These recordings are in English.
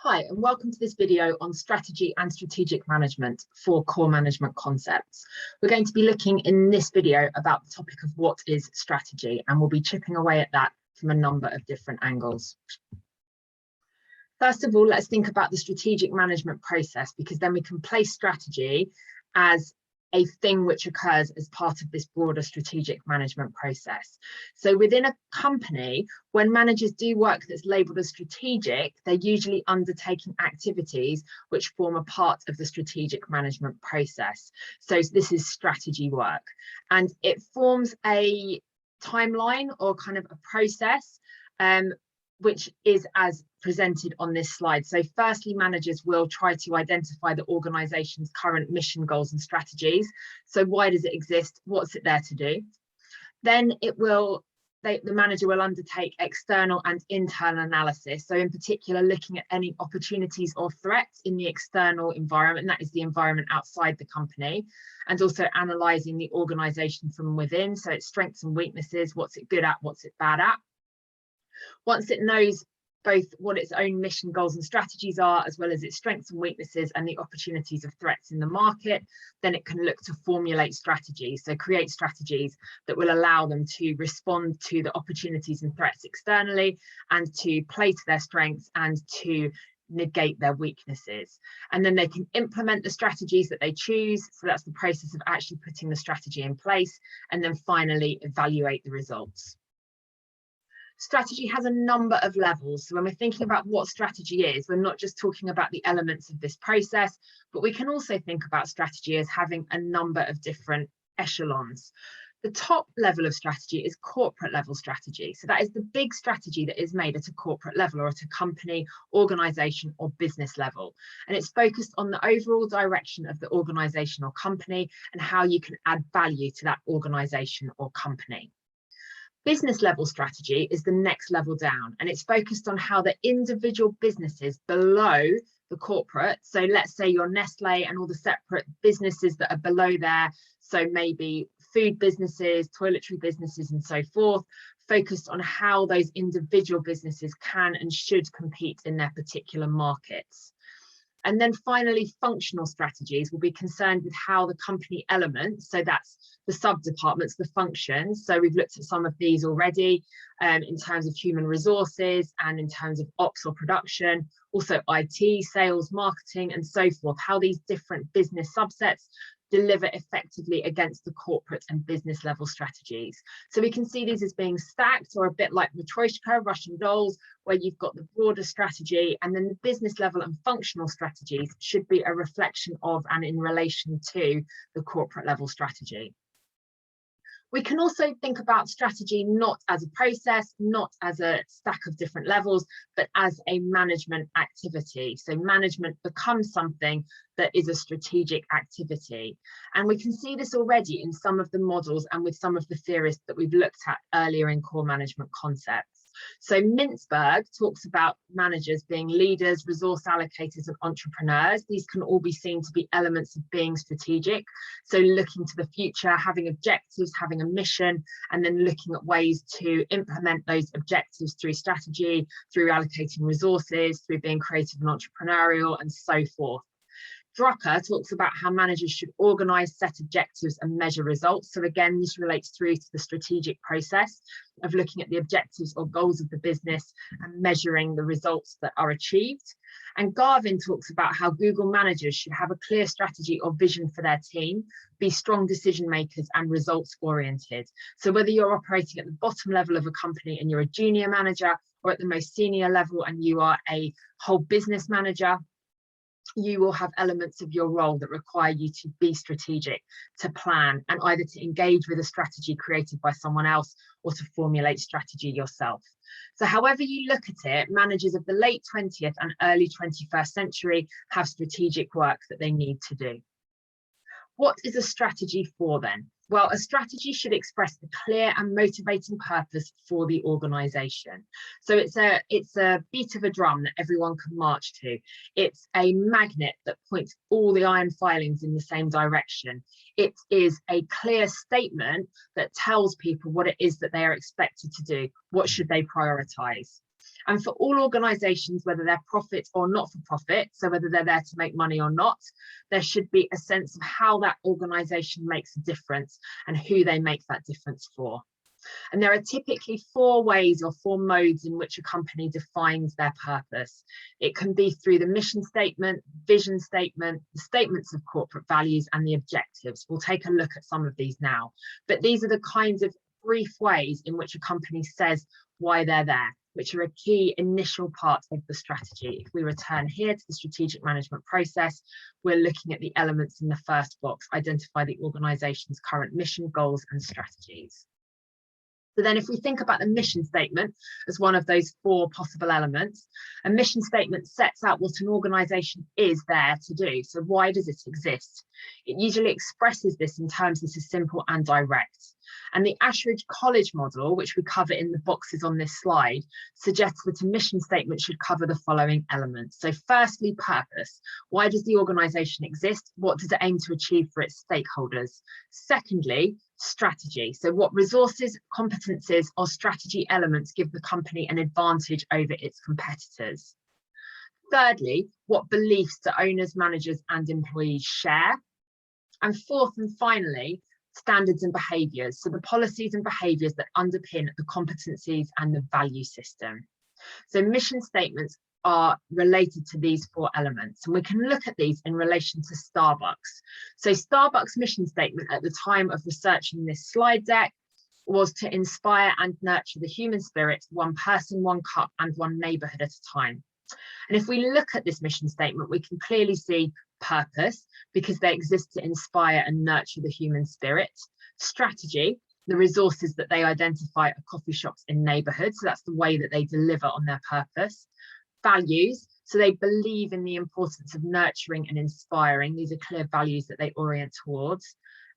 Hi, and welcome to this video on strategy and strategic management for core management concepts. We're going to be looking in this video about the topic of what is strategy, and we'll be chipping away at that from a number of different angles. First of all, let's think about the strategic management process, because then we can place strategy as a thing which occurs as part of this broader strategic management process. So within a company, when managers do work that's labelled as strategic, they're usually undertaking activities which form a part of the strategic management process. So this is strategy work, and it forms a timeline or kind of a process which is as presented on this slide. So firstly, managers will try to identify the organisation's current mission, goals and strategies. So why does it exist? What's it there to do? Then the manager will undertake external and internal analysis. So in particular, looking at any opportunities or threats in the external environment, that is the environment outside the company, and also analysing the organisation from within. So its strengths and weaknesses, what's it good at, what's it bad at. Once it knows both what its own mission, goals and strategies are, as well as its strengths and weaknesses and the opportunities of threats in the market, then it can look to formulate strategies. So create strategies that will allow them to respond to the opportunities and threats externally, and to play to their strengths and to negate their weaknesses. And then they can implement the strategies that they choose. So that's the process of actually putting the strategy in place, and then finally evaluate the results. Strategy has a number of levels. So when we're thinking about what strategy is, we're not just talking about the elements of this process, but we can also think about strategy as having a number of different echelons. The top level of strategy is corporate level strategy. So that is the big strategy that is made at a corporate level or at a company, organisation or business level. And it's focused on the overall direction of the organisation or company and how you can add value to that organisation or company. Business level strategy is the next level down, and it's focused on how the individual businesses below the corporate, so let's say your Nestle and all the separate businesses that are below there, so maybe food businesses, toiletry businesses and so forth, focused on how those individual businesses can and should compete in their particular markets. And then finally, functional strategies will be concerned with how the company elements, so that's the sub-departments, the functions. So we've looked at some of these already in terms of human resources and in terms of ops or production, also IT, sales, marketing and so forth, how these different business subsets deliver effectively against the corporate and business level strategies. So we can see these as being stacked, or a bit like Matryoshka, Russian dolls, where you've got the broader strategy, and then the business level and functional strategies should be a reflection of and in relation to the corporate level strategy. We can also think about strategy not as a process, not as a stack of different levels, but as a management activity. So management becomes something that is a strategic activity. And we can see this already in some of the models and with some of the theorists that we've looked at earlier in core management concepts. So Mintzberg talks about managers being leaders, resource allocators and entrepreneurs. These can all be seen to be elements of being strategic. So looking to the future, having objectives, having a mission, and then looking at ways to implement those objectives through strategy, through allocating resources, through being creative and entrepreneurial and so forth. Drucker talks about how managers should organise, set objectives and measure results. So again, this relates through to the strategic process of looking at the objectives or goals of the business and measuring the results that are achieved. And Garvin talks about how Google managers should have a clear strategy or vision for their team, be strong decision makers and results oriented. So whether you're operating at the bottom level of a company and you're a junior manager, or at the most senior level and you are a whole business manager, you will have elements of your role that require you to be strategic, to plan, and either to engage with a strategy created by someone else or to formulate strategy yourself. So however you look at it, managers of the late 20th and early 21st century have strategic work that they need to do. What is a strategy for then? Well, a strategy should express the clear and motivating purpose for the organisation. So it's a beat of a drum that everyone can march to. It's a magnet that points all the iron filings in the same direction. It is a clear statement that tells people what it is that they are expected to do. What should they prioritise? And for all organisations, whether they're profit or not for profit, so whether they're there to make money or not, there should be a sense of how that organisation makes a difference and who they make that difference for. And there are typically 4 ways or 4 modes in which a company defines their purpose. It can be through the mission statement, vision statement, the statements of corporate values, and the objectives. We'll take a look at some of these now, but these are the kinds of brief ways in which a company says why they're there, which are a key initial part of the strategy. If we return here to the strategic management process, we're looking at the elements in the first box, identify the organisation's current mission, goals, and strategies. So then if we think about the mission statement as one of those 4 possible elements, a mission statement sets out what an organisation is there to do. So why does it exist? It usually expresses this in terms that are simple and direct. And the Ashridge College model, which we cover in the boxes on this slide, suggests that a mission statement should cover the following elements. So firstly, purpose. Why does the organisation exist? What does it aim to achieve for its stakeholders? Secondly, strategy. So what resources, competencies, or strategy elements give the company an advantage over its competitors? Thirdly, what beliefs do owners, managers, and employees share? And fourth and finally, standards and behaviours, so the policies and behaviours that underpin the competencies and the value system. So mission statements are related to these 4 elements, and we can look at these in relation to Starbucks. So Starbucks' mission statement at the time of researching this slide deck was to inspire and nurture the human spirit, one person, one cup, and one neighbourhood at a time. And if we look at this mission statement, we can clearly see purpose, because they exist to inspire and nurture the human spirit. Strategy, the resources that they identify are coffee shops in neighbourhoods, so that's the way that they deliver on their purpose. Values, so they believe in the importance of nurturing and inspiring. These are clear values that they orient towards.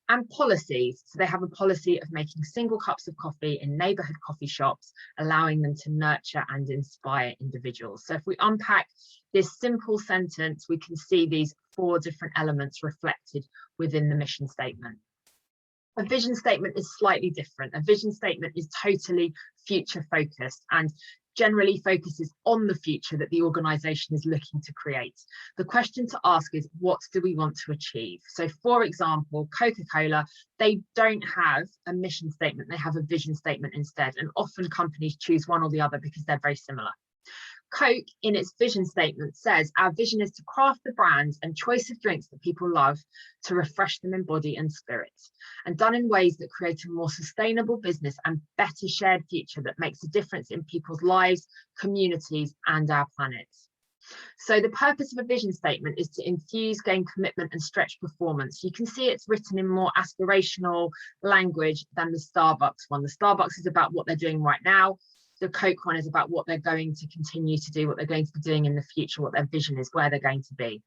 And policies, so they have a policy of making single cups of coffee in neighbourhood coffee shops, allowing them to nurture and inspire individuals. So if we unpack this simple sentence, we can see these 4 different elements reflected within the mission statement. A vision statement is slightly different. A vision statement is totally future focused and generally focuses on the future that the organisation is looking to create. The question to ask is, what do we want to achieve? So for example, Coca-Cola, they don't have a mission statement, they have a vision statement instead, and often companies choose one or the other because they're very similar. Coke, in its vision statement, says our vision is to craft the brands and choice of drinks that people love to refresh them in body and spirit, and done in ways that create a more sustainable business and better shared future that makes a difference in people's lives, communities, and our planet. So the purpose of a vision statement is to infuse, gain commitment, and stretch performance. You can see it's written in more aspirational language than the Starbucks one. The Starbucks is about what they're doing right now. The Coke one is about what they're going to continue to do, what they're going to be doing in the future, what their vision is, where they're going to be.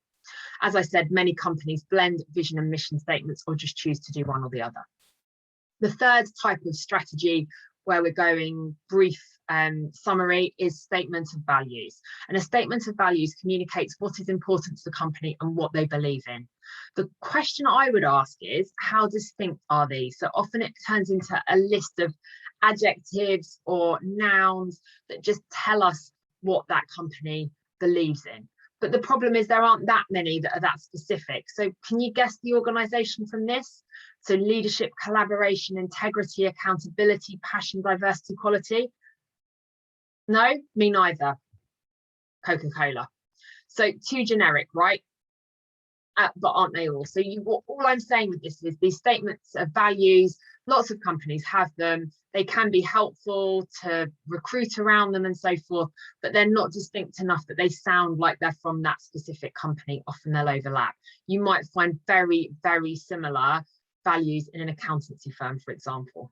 As I said, many companies blend vision and mission statements or just choose to do one or the other. The third type of strategy, where we're going brief summary, is statement of values. And a statement of values communicates what is important to the company and what they believe in. The question I would ask is, how distinct are these? So often it turns into a list of adjectives or nouns that just tell us what that company believes in. But the problem is there aren't that many that are that specific. So can you guess the organisation from this? So leadership, collaboration, integrity, accountability, passion, diversity, quality. No, me neither. Coca-Cola. So too generic, right? But aren't they all? So all I'm saying with this is these statements of values, lots of companies have them. They can be helpful to recruit around them and so forth, but they're not distinct enough that they sound like they're from that specific company. Often they'll overlap. You might find very, very similar values in an accountancy firm, for example.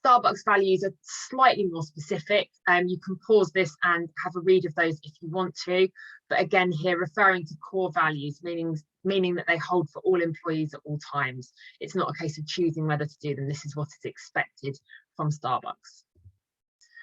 Starbucks values are slightly more specific. You can pause this and have a read of those if you want to. But again, here referring to core values, meaning that they hold for all employees at all times. It's not a case of choosing whether to do them. This is what is expected from Starbucks.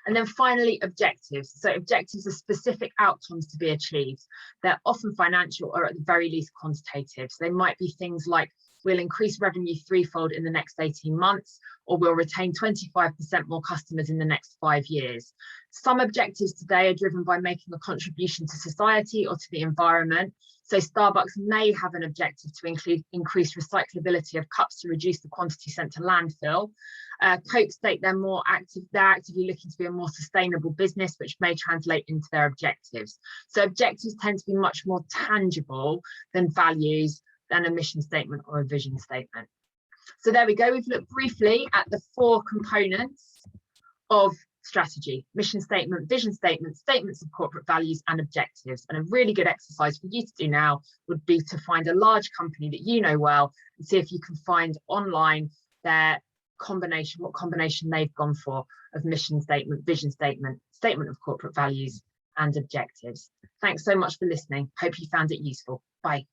And then finally, objectives. So objectives are specific outcomes to be achieved. They're often financial or at the very least quantitative. So they might be things like we'll increase revenue threefold in the next 18 months, or we'll retain 25% more customers in the next 5 years. Some objectives today are driven by making a contribution to society or to the environment. So Starbucks may have an objective to increase recyclability of cups to reduce the quantity sent to landfill. Coke state they're actively looking to be a more sustainable business, which may translate into their objectives. So objectives tend to be much more tangible than values, than a mission statement or a vision statement. So there we go. We've looked briefly at the 4 components of strategy: mission statement, vision statement, statements of corporate values, and objectives. And a really good exercise for you to do now would be to find a large company that you know well and see if you can find online their combination, what combination they've gone for of mission statement, vision statement, statement of corporate values, and objectives. Thanks so much for listening. Hope you found it useful. Bye.